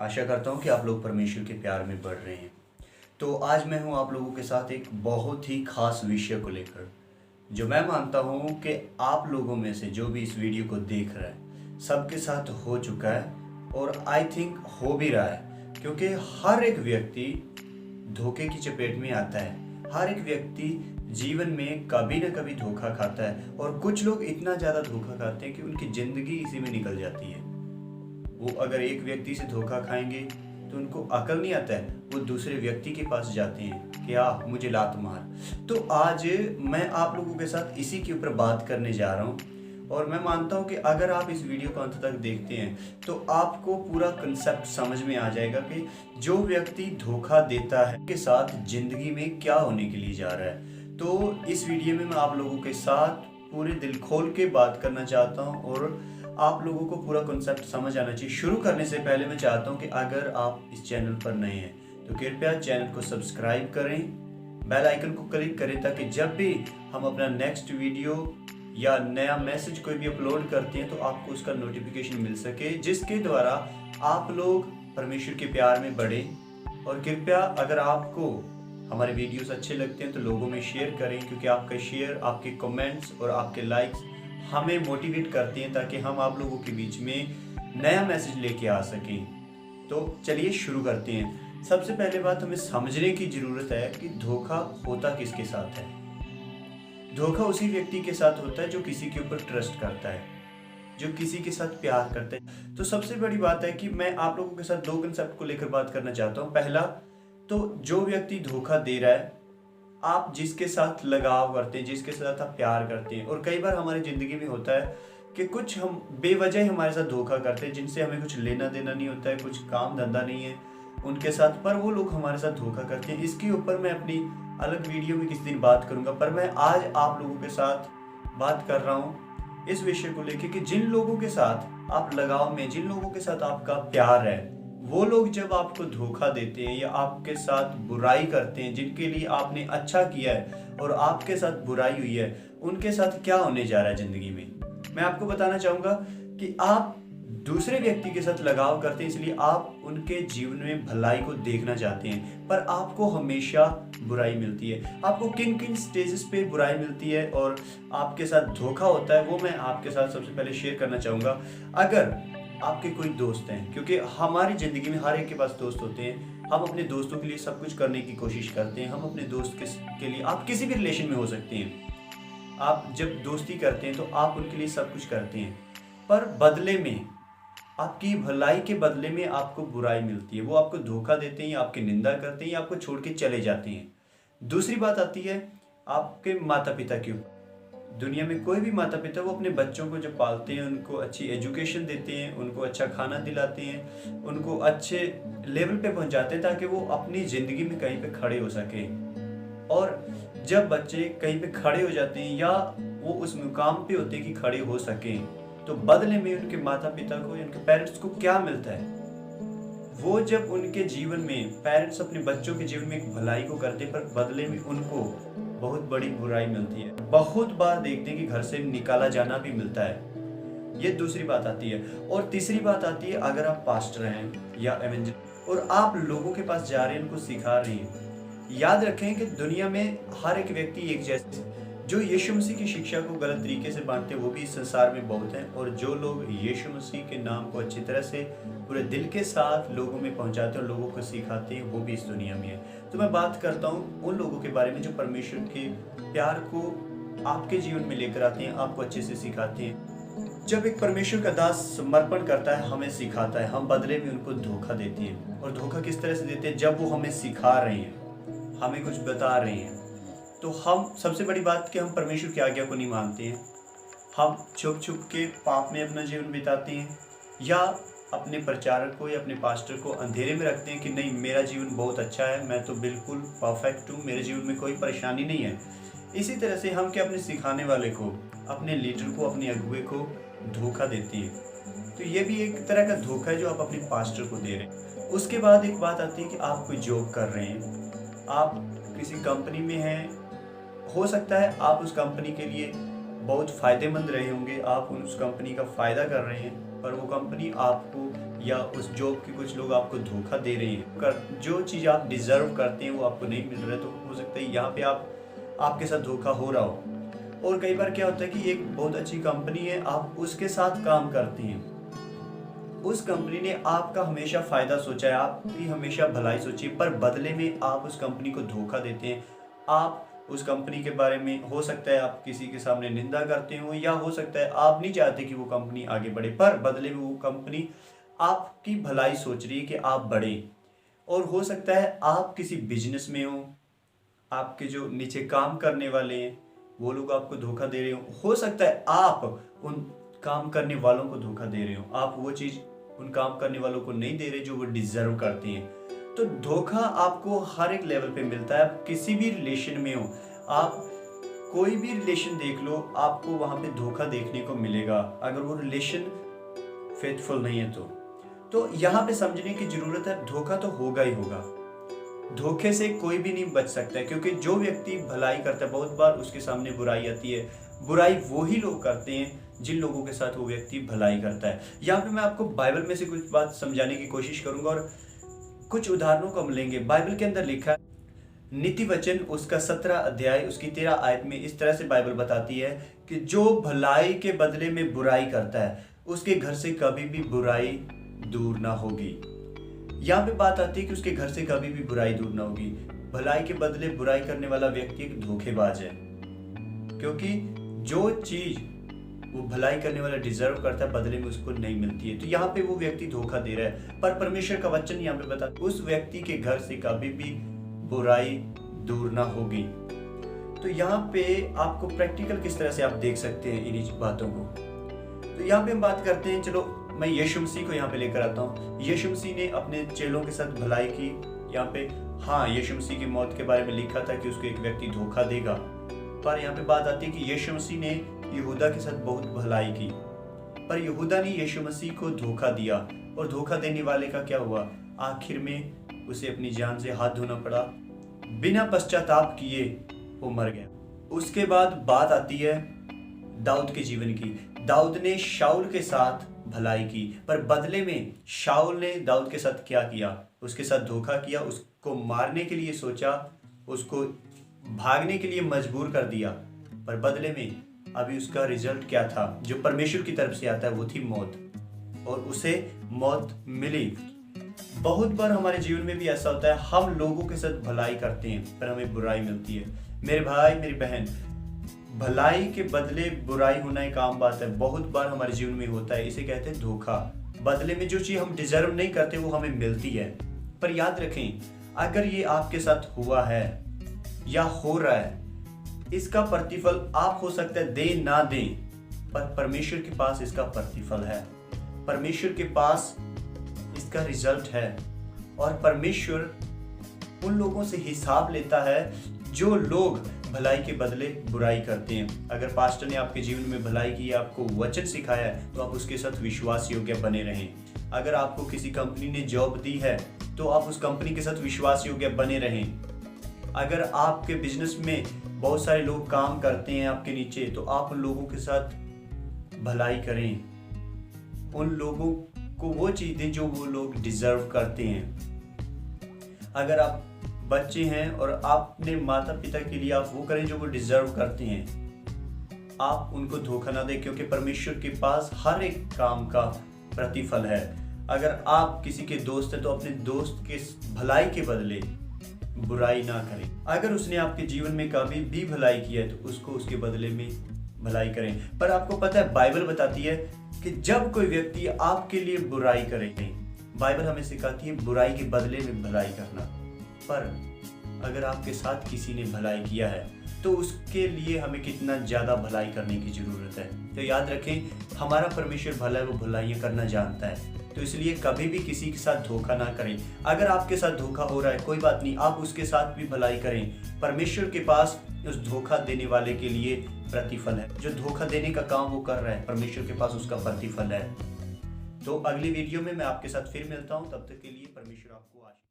आशा करता हूँ कि आप लोग परमेश्वर के प्यार में बढ़ रहे हैं। तो आज मैं हूँ आप लोगों के साथ एक बहुत ही ख़ास विषय को लेकर, जो मैं मानता हूँ कि आप लोगों में से जो भी इस वीडियो को देख रहा है, सबके साथ हो चुका है और आई थिंक हो भी रहा है। क्योंकि हर एक व्यक्ति धोखे की चपेट में आता है। हर एक व्यक्ति जीवन में कभी ना कभी धोखा खाता है और कुछ लोग इतना ज़्यादा धोखा खाते हैं कि उनकी ज़िंदगी इसी में निकल जाती है। वो अगर एक व्यक्ति से धोखा खाएंगे तो उनको अकल नहीं आता है, वो दूसरे व्यक्ति के पास जाते हैं कि मुझे लात मार। तो आज मैं आप लोगों के साथ इसी के ऊपर बात करने जा रहा हूँ और मैं मानता हूँ कि अगर आप इस वीडियो को अंत तक देखते हैं तो आपको पूरा कंसेप्ट समझ में आ जाएगा कि जो व्यक्ति धोखा देता है के साथ ज़िंदगी में क्या होने के लिए जा रहा है। तो इस वीडियो में मैं आप लोगों के साथ पूरे दिल खोल के बात करना चाहता हूँ और आप लोगों को पूरा कॉन्सेप्ट समझ आना चाहिए। शुरू करने से पहले मैं चाहता हूं कि अगर आप इस चैनल पर नए हैं तो कृपया चैनल को सब्सक्राइब करें, बेल आइकन को क्लिक करें ताकि जब भी हम अपना नेक्स्ट वीडियो या नया मैसेज कोई भी अपलोड करते हैं तो आपको उसका नोटिफिकेशन मिल सके, जिसके द्वारा आप लोग परमेश्वर के प्यार में बढ़ें। और कृपया अगर आपको हमारे वीडियोस अच्छे लगते हैं तो लोगों में शेयर करें, क्योंकि आपका शेयर, आपके कमेंट्स और आपके लाइक्स हमें मोटिवेट करती हैं ताकि हम आप लोगों के बीच में नया मैसेज लेके आ सकें। तो चलिए शुरू करते हैं। सबसे पहले बात हमें समझने की ज़रूरत है कि धोखा होता किसके साथ है। धोखा उसी व्यक्ति के साथ होता है जो किसी के ऊपर ट्रस्ट करता है, जो किसी के साथ प्यार करता है। तो सबसे बड़ी बात है कि मैं आप लोगों के साथ दो कंसेप्ट को लेकर बात करना चाहता हूँ। पहला, तो जो व्यक्ति धोखा दे रहा है, आप जिसके साथ लगाव करते हैं, जिसके साथ आप प्यार करते हैं, और कई बार हमारी ज़िंदगी में होता है कि कुछ हम बेवजह ही हमारे साथ धोखा करते हैं, जिनसे हमें कुछ लेना देना नहीं होता है, कुछ काम धंधा नहीं है उनके साथ, पर वो लोग हमारे साथ धोखा करते हैं। इसके ऊपर मैं अपनी अलग वीडियो में किसी दिन बात करूंगा, पर मैं आज आप लोगों के साथ बात कर रहा हूँ इस विषय को लेकर कि जिन लोगों के साथ आप लगाव में, जिन लोगों के साथ आपका प्यार है, वो लोग जब आपको धोखा देते हैं या आपके साथ बुराई करते हैं, जिनके लिए आपने अच्छा किया है और आपके साथ बुराई हुई है, उनके साथ क्या होने जा रहा है ज़िंदगी में। मैं आपको बताना चाहूँगा कि आप दूसरे व्यक्ति के साथ लगाव करते हैं, इसलिए आप उनके जीवन में भलाई को देखना चाहते हैं, पर आपको हमेशा बुराई मिलती है। आपको किन किन स्टेजेस पे बुराई मिलती है और आपके साथ धोखा होता है, वो मैं आपके साथ सबसे पहले शेयर करना चाहूँगा। अगर आपके कोई दोस्त हैं, क्योंकि हमारी ज़िंदगी में हर एक के पास दोस्त होते हैं, हम अपने दोस्तों के लिए सब कुछ करने की कोशिश करते हैं। हम अपने दोस्त के लिए, आप किसी भी रिलेशन में हो सकते हैं, आप जब दोस्ती करते हैं तो आप उनके लिए सब कुछ करते हैं, पर बदले में, आपकी भलाई के बदले में आपको बुराई मिलती है। वो आपको धोखा देते हैं या आपकी निंदा करते हैं या आपको छोड़ के चले जाते हैं। दूसरी बात आती है आपके माता पिता के ऊपर। दुनिया में कोई भी माता पिता, वो अपने बच्चों को जब पालते हैं, उनको अच्छी एजुकेशन देते हैं, उनको अच्छा खाना दिलाते हैं, उनको अच्छे लेवल पे पहुंचाते हैं ताकि वो अपनी ज़िंदगी में कहीं पे खड़े हो सके। और जब बच्चे कहीं पे खड़े हो जाते हैं या वो उस मुकाम पे होते हैं कि खड़े हो सकें, तो बदले में उनके माता पिता को या उनके पेरेंट्स को क्या मिलता है? वो जब उनके जीवन में, पेरेंट्स अपने बच्चों के जीवन में एक भलाई को करते हैं, पर बदले में उनको बहुत बड़ी बुराई मिलती है। बहुत बार देखते हैं कि घर से निकाला जाना भी मिलता है। ये दूसरी बात आती है। और तीसरी बात आती है, अगर आप पास्टर हैं या एवेंजलिस्ट और आप लोगों के पास जा रहे हैं, उनको सिखा रहे हैं, याद रखें कि दुनिया में हर एक व्यक्ति एक जैसे, जो यीशु मसीह की शिक्षा को गलत तरीके से बांटते हैं वो भी इस संसार में बहुत हैं, और जो लोग यीशु मसीह के नाम को अच्छी तरह से पूरे दिल के साथ लोगों में पहुंचाते हैं और लोगों को सिखाते हैं, वो भी इस दुनिया में है। तो मैं बात करता हूँ उन लोगों के बारे में जो परमेश्वर के प्यार को आपके जीवन में लेकर आते हैं, आपको अच्छे से सिखाते हैं। जब एक परमेश्वर का दास समर्पण करता है, हमें सिखाता है, हम बदले में उनको धोखा देते हैं। और धोखा किस तरह से देते हैं? जब वो हमें सिखा रहे हैं, हमें कुछ बता रहे हैं, तो हम, सबसे बड़ी बात कि हम परमेश्वर की आज्ञा को नहीं मानते हैं। हम छुप छुप के पाप में अपना जीवन बिताते हैं, या अपने प्रचारक को या अपने पास्टर को अंधेरे में रखते हैं कि नहीं, मेरा जीवन बहुत अच्छा है, मैं तो बिल्कुल परफेक्ट हूँ, मेरे जीवन में कोई परेशानी नहीं है। इसी तरह से हम क्या अपने सिखाने वाले को, अपने लीडर को, अपने अगुए को धोखा देते हैं। तो ये भी एक तरह का धोखा है जो आप अपने पास्टर को दे रहे हैं। उसके बाद एक बात आती है कि आप कोई जॉब कर रहे हैं, आप किसी कंपनी में हैं, हो सकता है आप उस कंपनी के लिए बहुत फ़ायदेमंद रहे होंगे, आप उस कंपनी का फ़ायदा कर रहे हैं, पर वो कंपनी आपको या उस जॉब के कुछ लोग आपको धोखा दे रहे हैं, जो चीज़ आप डिज़र्व करते हैं वो आपको नहीं मिल रहा है, तो हो सकता है यहाँ पे आपके साथ धोखा हो रहा हो। और कई बार क्या होता है कि एक बहुत अच्छी कंपनी है, आप उसके साथ काम करते हैं, उस कंपनी ने आपका हमेशा फ़ायदा सोचा है, आपकी हमेशा भलाई सोची है, पर बदले में आप उस कंपनी को धोखा देते हैं। आप उस कंपनी के बारे में हो सकता है आप किसी के सामने निंदा करते हो, या हो सकता है आप नहीं चाहते कि वो कंपनी आगे बढ़े, पर बदले में वो कंपनी आपकी भलाई सोच रही है कि आप बढ़े। और हो सकता है आप किसी बिजनेस में हो, आपके जो नीचे काम करने वाले हैं वो लोग आपको धोखा दे रहे हो सकता है आप उन काम करने वालों को धोखा दे रहे हो, आप वो चीज़ उन काम करने वालों को नहीं दे रहे जो वो डिजर्व करते हैं। तो धोखा आपको हर एक लेवल पे मिलता है, आप किसी भी रिलेशन में हो, आप कोई भी रिलेशन देख लो, आपको वहाँ पे धोखा देखने को मिलेगा अगर वो रिलेशन फेथफुल नहीं है तो यहाँ पे समझने की जरूरत है, धोखा तो होगा ही होगा, धोखे से कोई भी नहीं बच सकता है, क्योंकि जो व्यक्ति भलाई करता है बहुत बार उसके सामने बुराई आती है। बुराई वो ही लोग करते हैं जिन लोगों के साथ वो व्यक्ति भलाई करता है। यहाँ पे मैं आपको बाइबल में से कुछ बात समझाने की कोशिश करूंगा और कुछ उदाहरणों को हम लेंगे। बाइबल के अंदर लिखा है, नीति वचन उसका 17 अध्याय उसकी 13 आयत में इस तरह से बाइबल बताती है कि जो भलाई के बदले में बुराई करता है उसके घर से कभी भी बुराई दूर ना होगी। यहाँ पे बात आती है कि उसके घर से कभी भी बुराई दूर ना होगी। भलाई के बदले बुराई करने वाला व्यक्ति एक धोखेबाज है, क्योंकि जो चीज वो भलाई करने वाला डिजर्व करता है बदले में उसको नहीं मिलती है, तो यहाँ पे वो व्यक्ति धोखा दे रहा है। पर परमेश्वर का वचन यहाँ पे बता, उस व्यक्ति के घर से कभी भी बुराई दूर ना होगी। तो यहाँ पे आपको प्रैक्टिकल किस तरह से आप देख सकते हैं इन्हीं बातों को। तो यहाँ पे हम बात करते हैं, चलो मैं यीशु मसीह को यहाँ पे लेकर आता हूँ। यीशु मसीह ने अपने चेलों के साथ भलाई की। यहाँ पे हाँ, यीशु मसीह की मौत के बारे में लिखा था कि उसको एक व्यक्ति धोखा देगा, पर यहाँ पे बात आती है कि यीशु मसीह ने यहूदा के साथ बहुत भलाई की, पर यहूदा ने यीशु मसीह को धोखा दिया, और धोखा देने वाले का क्या हुआ, आखिर में उसे अपनी जान से हाथ धोना पड़ा, बिना पश्चाताप किए वो मर गया। उसके बाद बात आती है दाऊद के जीवन की। दाऊद ने शाऊल के साथ भलाई की, पर बदले में शाऊल ने दाऊद के साथ क्या किया, उसके साथ धोखा किया, उसको मारने के लिए सोचा, उसको भागने के लिए मजबूर कर दिया, पर बदले में अभी उसका रिजल्ट क्या था, जो परमेश्वर की तरफ से आता है वो थी मौत, और उसे मौत मिली। बहुत बार हमारे जीवन में भी ऐसा होता है, हम लोगों के साथ भलाई करते हैं पर हमें बुराई मिलती है। मेरे भाई मेरी बहन, भलाई के बदले बुराई होना एक आम बात है, बहुत बार हमारे जीवन में होता है, इसे कहते हैं धोखा। बदले में जो चीज हम डिजर्व नहीं करते वो हमें मिलती है। पर याद रखें, अगर ये आपके साथ हुआ है या हो रहा है, इसका प्रतिफल आप हो सकता है दे ना दे, पर परमेश्वर के पास इसका प्रतिफल है, परमेश्वर के पास इसका रिजल्ट है। और परमेश्वर उन लोगों से हिसाब लेता है जो लोग भलाई के बदले बुराई करते हैं। अगर पास्टर ने आपके जीवन में भलाई की, आपको वचन सिखाया है, तो आप उसके साथ विश्वास योग्य बने रहें। अगर आपको किसी कंपनी ने जॉब दी है तो आप उस कंपनी के साथ विश्वास योग्य बने रहें। अगर आपके बिजनेस में बहुत सारे लोग काम करते हैं आपके नीचे, तो आप उन लोगों के साथ भलाई करें, उन लोगों को वो चीज़ दें जो वो लोग डिजर्व करते हैं। अगर आप बच्चे हैं और आपने माता पिता के लिए आप वो करें जो वो डिजर्व करते हैं, आप उनको धोखा ना दें, क्योंकि परमेश्वर के पास हर एक काम का प्रतिफल है। अगर आप किसी के दोस्त हैं तो अपने दोस्त के भलाई के बदले बुराई ना करें। अगर उसने आपके जीवन में कभी भी भलाई किया है तो उसको उसके बदले में भलाई करें। पर आपको पता है, बाइबल बताती है कि जब कोई व्यक्ति आपके लिए बुराई करे, बाइबल हमें सिखाती है बुराई के बदले में भलाई करना। पर अगर आपके साथ किसी ने भलाई किया है तो उसके लिए हमें कितना ज़्यादा भलाई करने की ज़रूरत है। तो याद रखें, हमारा परमेश्वर भला है, वो भलाइयाँ करना जानता है, तो इसलिए कभी भी किसी के साथ धोखा ना करें। अगर आपके साथ धोखा हो रहा है, कोई बात नहीं, आप उसके साथ भी भलाई करें। परमेश्वर के पास उस धोखा देने वाले के लिए प्रतिफल है, जो धोखा देने का काम वो कर रहा है, परमेश्वर के पास उसका प्रतिफल है। तो अगली वीडियो में मैं आपके साथ फिर मिलता हूँ, तब तक के लिए परमेश्वर आपको आशीर्वाद।